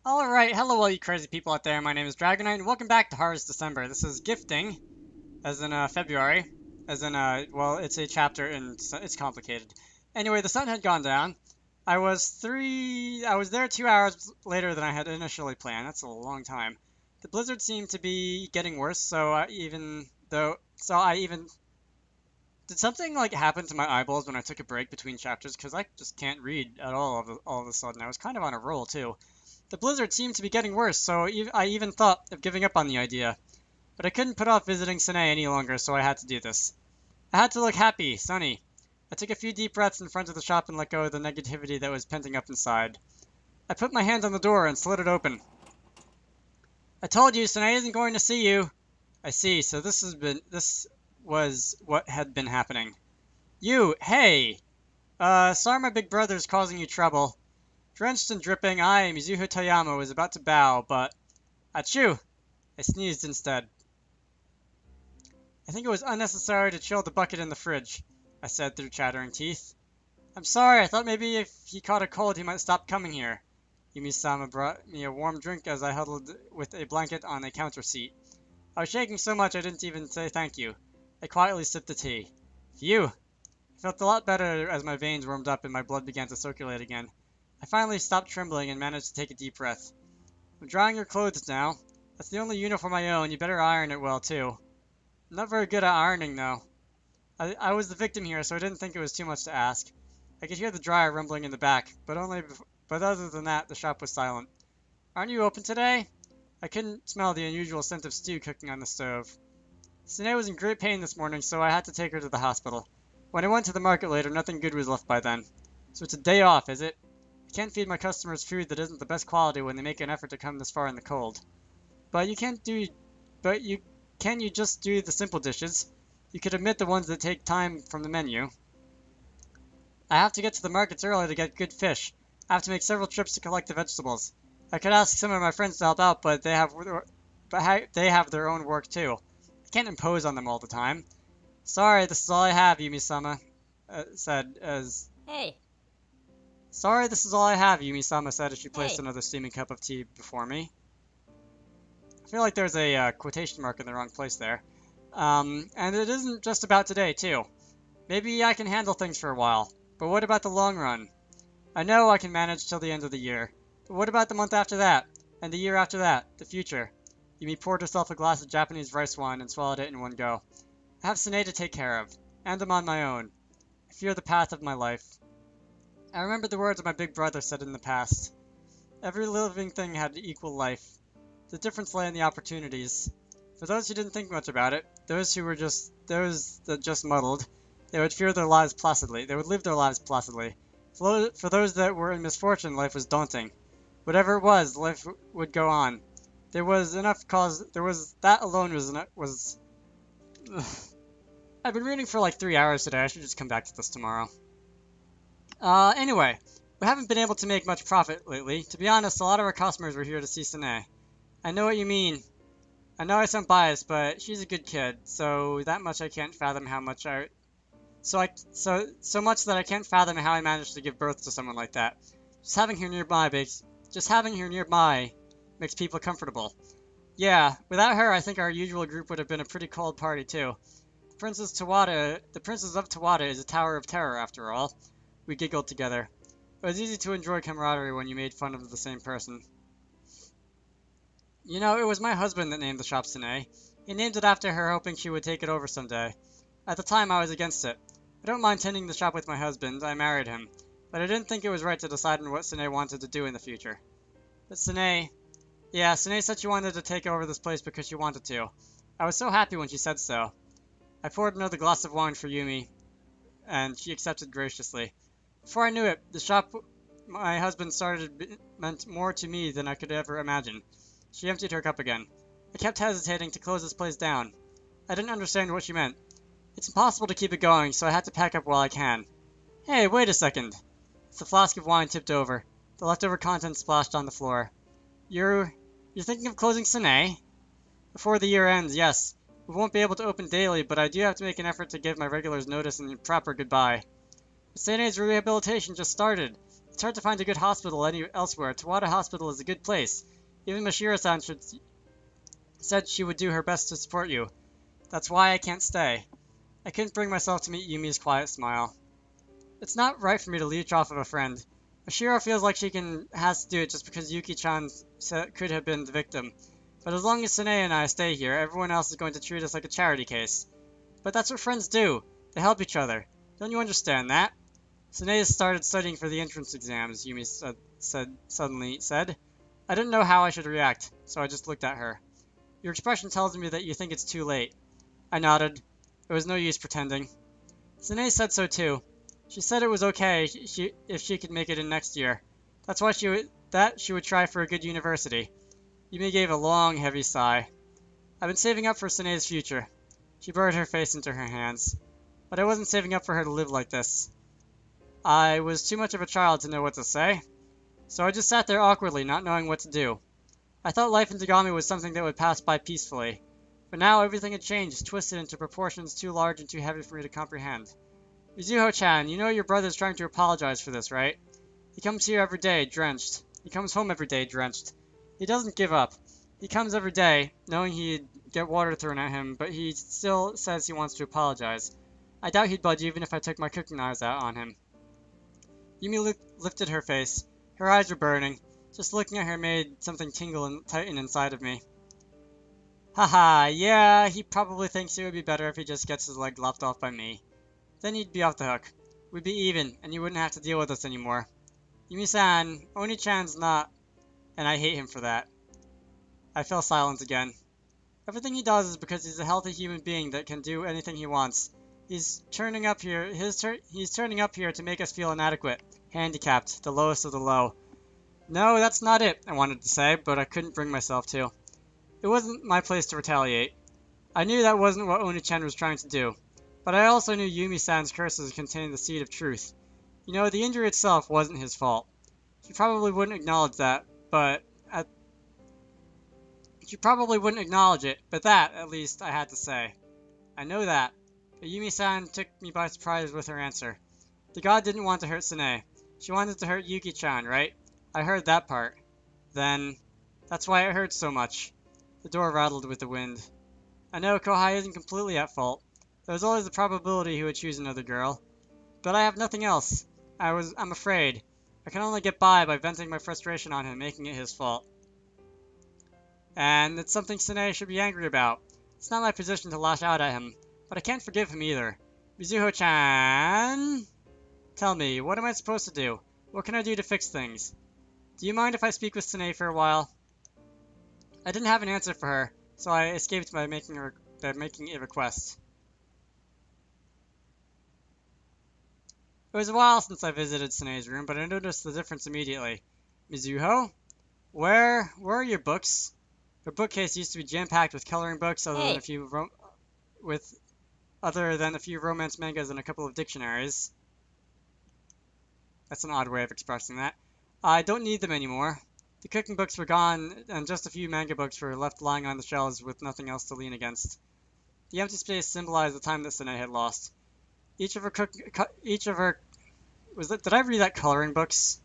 Alright, hello all you crazy people out there, my name is Dragonite, and welcome back to Harvest December. This is gifting, as in February, as in, well, it's a chapter and it's complicated. Anyway, the sun had gone down. I was there 2 hours later than I had initially planned. That's a long time. The blizzard seemed to be getting worse, did something like happen to my eyeballs when I took a break between chapters? Because I just can't read at all of a sudden. I was kind of on a roll too. The blizzard seemed to be getting worse, so I even thought of giving up on the idea. But I couldn't put off visiting Sanae any longer, so I had to do this. I had to look happy, sunny. I took a few deep breaths in front of the shop and let go of the negativity that was penting up inside. I put my hand on the door and slid it open. I told you, Sanae isn't going to see you. I see, so this was what had been happening. You, hey! Sorry my big brother's causing you trouble. Drenched and dripping, I, Mizuho Toyama, was about to bow, but... Achoo! I sneezed instead. I think it was unnecessary to chill the bucket in the fridge, I said through chattering teeth. I'm sorry, I thought maybe if he caught a cold he might stop coming here. Yumi-sama brought me a warm drink as I huddled with a blanket on a counter seat. I was shaking so much I didn't even say thank you. I quietly sipped the tea. Phew! I felt a lot better as my veins warmed up and my blood began to circulate again. I finally stopped trembling and managed to take a deep breath. I'm drying your clothes now. That's the only uniform I own. You better iron it well, too. I'm not very good at ironing, though. I was the victim here, so I didn't think it was too much to ask. I could hear the dryer rumbling in the back, but other than that, the shop was silent. Aren't you open today? I couldn't smell the unusual scent of stew cooking on the stove. Sanae was in great pain this morning, so I had to take her to the hospital. When I went to the market later, nothing good was left by then. So it's a day off, is it? I can't feed my customers food that isn't the best quality when they make an effort to come this far in the cold. But can't you just do the simple dishes? You could omit the ones that take time from the menu. I have to get to the markets early to get good fish. I have to make several trips to collect the vegetables. I could ask some of my friends to help out, but they have their own work too. I can't impose on them all the time. Sorry, this is all I have, Yumi-sama said as Hey, Sorry, this is all I have, Yumi-sama said as she placed hey. another steaming cup of tea before me. I feel like there's a quotation mark in the wrong place there. And it isn't just about today, too. Maybe I can handle things for a while, but what about the long run? I know I can manage till the end of the year, but what about the month after that, and the year after that, the future? Yumi poured herself a glass of Japanese rice wine and swallowed it in one go. I have Sanae to take care of, and I'm on my own. I fear the path of my life. I remembered the words my big brother said in the past. Every living thing had equal life. The difference lay in the opportunities. For those who didn't think much about it, those that just muddled, they would live their lives placidly. For those that were in misfortune, life was daunting. Whatever it was, life would go on. There was that alone was. I've been reading for like 3 hours today. I should just come back to this tomorrow. Anyway, we haven't been able to make much profit lately. To be honest, a lot of our customers were here to see Sanae. I know what you mean. I know I sound biased, but she's a good kid, so that much I can't fathom how much so much that I can't fathom how I managed to give birth to someone like that. Just having her nearby makes people comfortable. Yeah, without her, I think our usual group would have been a pretty cold party too. The Princess of Towada is a tower of terror after all. We giggled together. It was easy to enjoy camaraderie when you made fun of the same person. You know, it was my husband that named the shop Sanae. He named it after her, hoping she would take it over someday. At the time, I was against it. I don't mind tending the shop with my husband, I married him. But I didn't think it was right to decide on what Sanae wanted to do in the future. But Sanae said she wanted to take over this place because she wanted to. I was so happy when she said so. I poured another glass of wine for Yumi, and she accepted graciously. Before I knew it, the shop my husband started meant more to me than I could ever imagine. She emptied her cup again. I kept hesitating to close this place down. I didn't understand what she meant. It's impossible to keep it going, so I had to pack up while I can. Hey, wait a second. The flask of wine tipped over. The leftover contents splashed on the floor. You're thinking of closing Sanae? Before the year ends, yes. We won't be able to open daily, but I do have to make an effort to give my regulars notice and a proper goodbye. Sanae's rehabilitation just started. It's hard to find a good hospital elsewhere. Towada Hospital is a good place. Even Mashiro-san said she would do her best to support you. That's why I can't stay. I couldn't bring myself to meet Yumi's quiet smile. It's not right for me to leech off of a friend. Mashiro feels like has to do it just because Yuki-chan could have been the victim. But as long as Sanae and I stay here, everyone else is going to treat us like a charity case. But that's what friends do. They help each other. Don't you understand that? Sanae has started studying for the entrance exams, Yumi suddenly said. I didn't know how I should react, so I just looked at her. Your expression tells me that you think it's too late. I nodded. It was no use pretending. Sanae said so too. She said it was okay if she could make it in next year. That's why she would try for a good university. Yumi gave a long, heavy sigh. I've been saving up for Sanae's future. She buried her face into her hands. But I wasn't saving up for her to live like this. I was too much of a child to know what to say. So I just sat there awkwardly, not knowing what to do. I thought life in Tagami was something that would pass by peacefully. But now everything had changed, twisted into proportions too large and too heavy for me to comprehend. Mizuho-chan, you know your brother's trying to apologize for this, right? He comes here every day, drenched. He comes home every day, drenched. He doesn't give up. He comes every day, knowing he'd get water thrown at him, but he still says he wants to apologize. I doubt he'd budge even if I took my cooking knives out on him. Yumi lifted her face. Her eyes were burning. Just looking at her made something tingle and tighten inside of me. Haha, yeah, he probably thinks it would be better if he just gets his leg lopped off by me. Then he'd be off the hook. We'd be even, and you wouldn't have to deal with us anymore. Yumi-san, Oni-chan's not, and I hate him for that. I fell silent again. Everything he does is because he's a healthy human being that can do anything he wants. He's turning up here to make us feel inadequate, handicapped, the lowest of the low. No, that's not it, I wanted to say, but I couldn't bring myself to. It wasn't my place to retaliate. I knew that wasn't what Oni-chan was trying to do. But I also knew Yumi-san's curses contained the seed of truth. You know, the injury itself wasn't his fault. She probably wouldn't acknowledge that, but that, at least, I had to say. I know that. But Yumi-san took me by surprise with her answer. The god didn't want to hurt Sanae. She wanted to hurt Yuki-chan, right? I heard that part. Then, that's why it hurt so much. The door rattled with the wind. I know Kohai isn't completely at fault. There's always the probability he would choose another girl. But I have nothing else. I'm afraid. I can only get by venting my frustration on him, making it his fault. And it's something Sanae should be angry about. It's not my position to lash out at him, but I can't forgive him either. Mizuho-chan? Tell me, what am I supposed to do? What can I do to fix things? Do you mind if I speak with Sanae for a while? I didn't have an answer for her, so I escaped by making a request. It was a while since I visited Sanae's room, but I noticed the difference immediately. Mizuho? Where are your books? Her bookcase used to be jam-packed with coloring books, other than a few romance mangas and a couple of dictionaries. That's an odd way of expressing that. I don't need them anymore. The cooking books were gone, and just a few manga books were left lying on the shelves with nothing else to lean against. The empty space symbolized the time that Sanae had lost. Did I read that coloring books?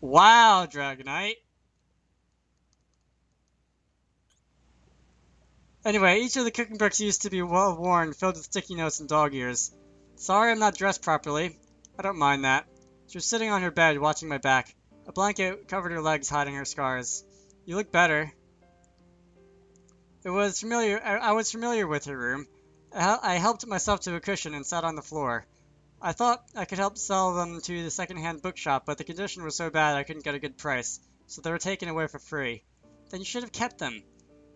Wow, Dragonite! Anyway, each of the cooking books used to be well worn, filled with sticky notes and dog ears. Sorry I'm not dressed properly. I don't mind that. She was sitting on her bed, watching my back. A blanket covered her legs, hiding her scars. You look better. I was familiar with her room. I helped myself to a cushion and sat on the floor. I thought I could help sell them to the second-hand bookshop, but the condition was so bad I couldn't get a good price, so they were taken away for free. Then you should have kept them.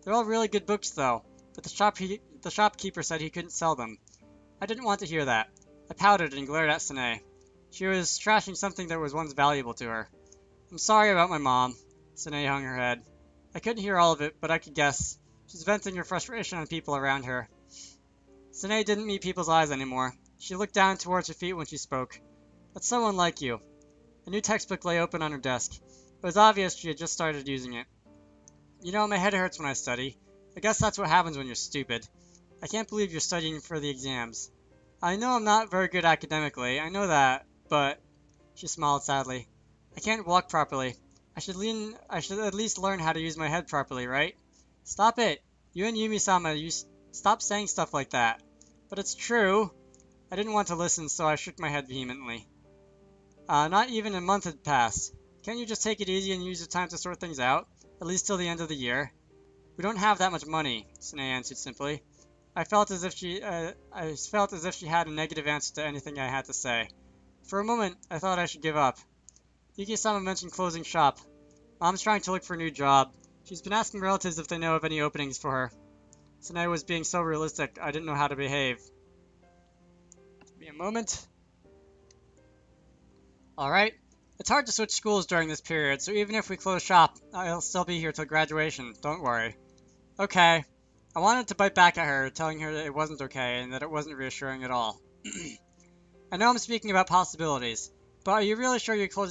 They're all really good books, though, but the shopkeeper said he couldn't sell them. I didn't want to hear that. I pouted and glared at Sanae. She was trashing something that was once valuable to her. I'm sorry about my mom. Sanae hung her head. I couldn't hear all of it, but I could guess. She's venting her frustration on people around her. Sanae didn't meet people's eyes anymore. She looked down towards her feet when she spoke. That's so unlike you. A new textbook lay open on her desk. It was obvious she had just started using it. You know, my head hurts when I study. I guess that's what happens when you're stupid. I can't believe you're studying for the exams. I know I'm not very good academically, I know that, but... She smiled sadly. I can't walk properly. I should at least learn how to use my head properly, right? Stop it! You and Yumi-sama, stop saying stuff like that. But it's true. I didn't want to listen, so I shook my head vehemently. Not even a month had passed. Can't you just take it easy and use the time to sort things out? At least till the end of the year. We don't have that much money, Sanae answered simply. I felt as if she had a negative answer to anything I had to say. For a moment, I thought I should give up. Yuki-sama mentioned closing shop. Mom's trying to look for a new job. She's been asking relatives if they know of any openings for her. Sanae was being so realistic, I didn't know how to behave. Give me a moment. Alright. It's hard to switch schools during this period, so even if we close shop, I'll still be here till graduation. Don't worry. Okay. I wanted to bite back at her, telling her that it wasn't okay and that it wasn't reassuring at all. I know I'm speaking about possibilities, but are you really sure you're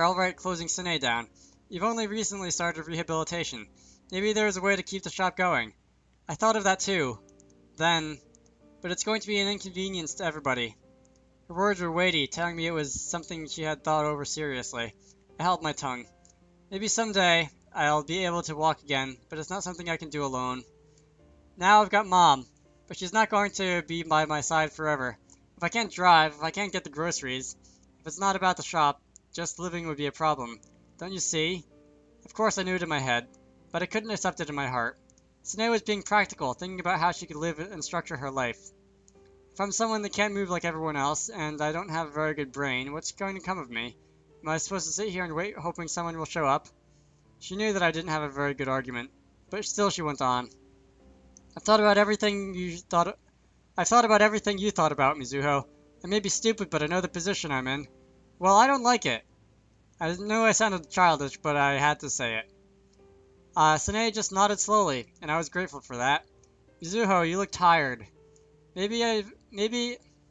alright closing Sanae down? You've only recently started rehabilitation. Maybe there's a way to keep the shop going. I thought of that too. Then, but it's going to be an inconvenience to everybody. Her words were weighty, telling me it was something she had thought over seriously. I held my tongue. Maybe someday I'll be able to walk again, but it's not something I can do alone. Now I've got Mom, but she's not going to be by my side forever. If I can't drive, if I can't get the groceries, if it's not about the shop, just living would be a problem. Don't you see? Of course I knew it in my head, but I couldn't accept it in my heart. Sanae was being practical, thinking about how she could live and structure her life. If I'm someone that can't move like everyone else, and I don't have a very good brain, what's going to come of me? Am I supposed to sit here and wait, hoping someone will show up? She knew that I didn't have a very good argument, but still she went on. I've thought about everything you thought about, Mizuho. I may be stupid, but I know the position I'm in. Well, I don't like it. I knew I sounded childish, but I had to say it. Sanae just nodded slowly, and I was grateful for that. Mizuho, you look tired. Maybe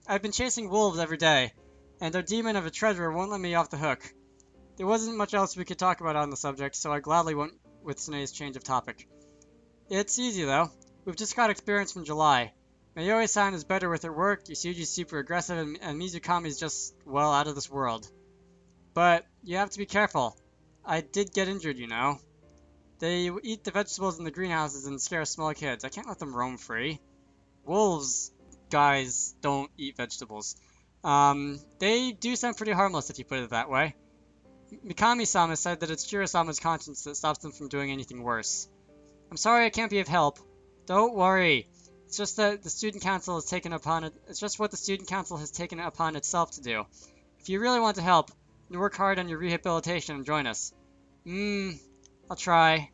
I've been chasing wolves every day, and their demon of a treasurer won't let me off the hook. There wasn't much else we could talk about on the subject, so I gladly went with Sanae's change of topic. It's easy, though. We've just got experience from July. Mayoi-san is better with her work, Yusuji's super aggressive, and Mizukami's just, well, out of this world. But you have to be careful. I did get injured, you know. They eat the vegetables in the greenhouses and scare small kids. I can't let them roam free. Wolves, guys, don't eat vegetables. They do sound pretty harmless if you put it that way. Mikami-sama said that it's Shiro-sama's conscience that stops them from doing anything worse. I'm sorry I can't be of help. Don't worry. It's just that the student council has taken upon it. It's just what the student council has taken it upon itself to do. If you really want to help, then work hard on your rehabilitation and join us. I'll try.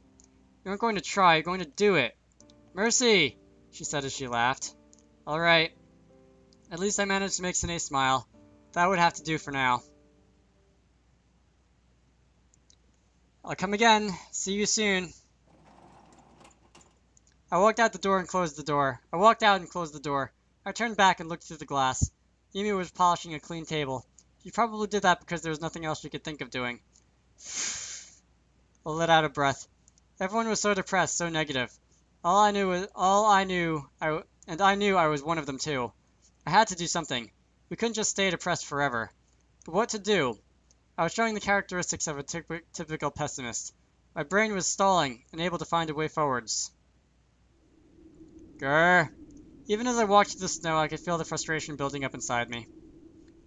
You aren't going to try. You're going to do it. Mercy, she said as she laughed. All right. At least I managed to make Sanae smile. That would have to do for now. I'll come again. See you soon. I walked out and closed the door. I turned back and looked through the glass. Yumi was polishing a clean table. She probably did that because there was nothing else she could think of doing. I let out a breath. Everyone was so depressed, so negative. I knew I was one of them too. I had to do something. We couldn't just stay depressed forever. But what to do? I was showing the characteristics of a typical pessimist. My brain was stalling, unable to find a way forwards. Grr. Even as I walked through the snow, I could feel the frustration building up inside me.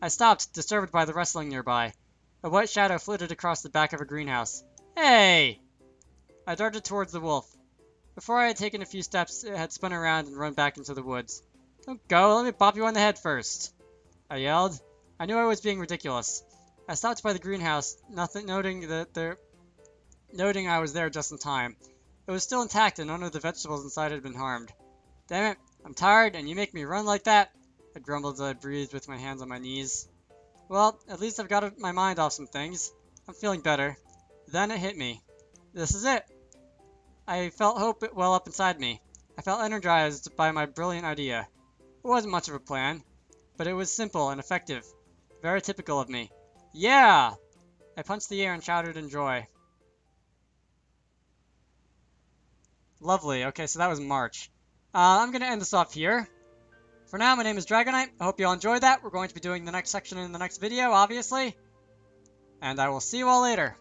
I stopped, disturbed by the rustling nearby. A white shadow flitted across the back of a greenhouse. Hey! I darted towards the wolf. Before I had taken a few steps, it had spun around and run back into the woods. Don't go, let me bop you on the head first, I yelled. I knew I was being ridiculous. I stopped by the greenhouse, noting I was there just in time. It was still intact and none of the vegetables inside had been harmed. Damn it, I'm tired and you make me run like that, I grumbled as I breathed with my hands on my knees. Well, at least I've got my mind off some things. I'm feeling better. Then it hit me. This is it. I felt hope well up inside me. I felt energized by my brilliant idea. It wasn't much of a plan, but it was simple and effective. Very typical of me. Yeah! I punched the air and shouted in joy. Lovely. Okay, so that was March. I'm going to end this off here. For now, my name is Dragonite. I hope you all enjoyed that. We're going to be doing the next section in the next video, obviously. And I will see you all later.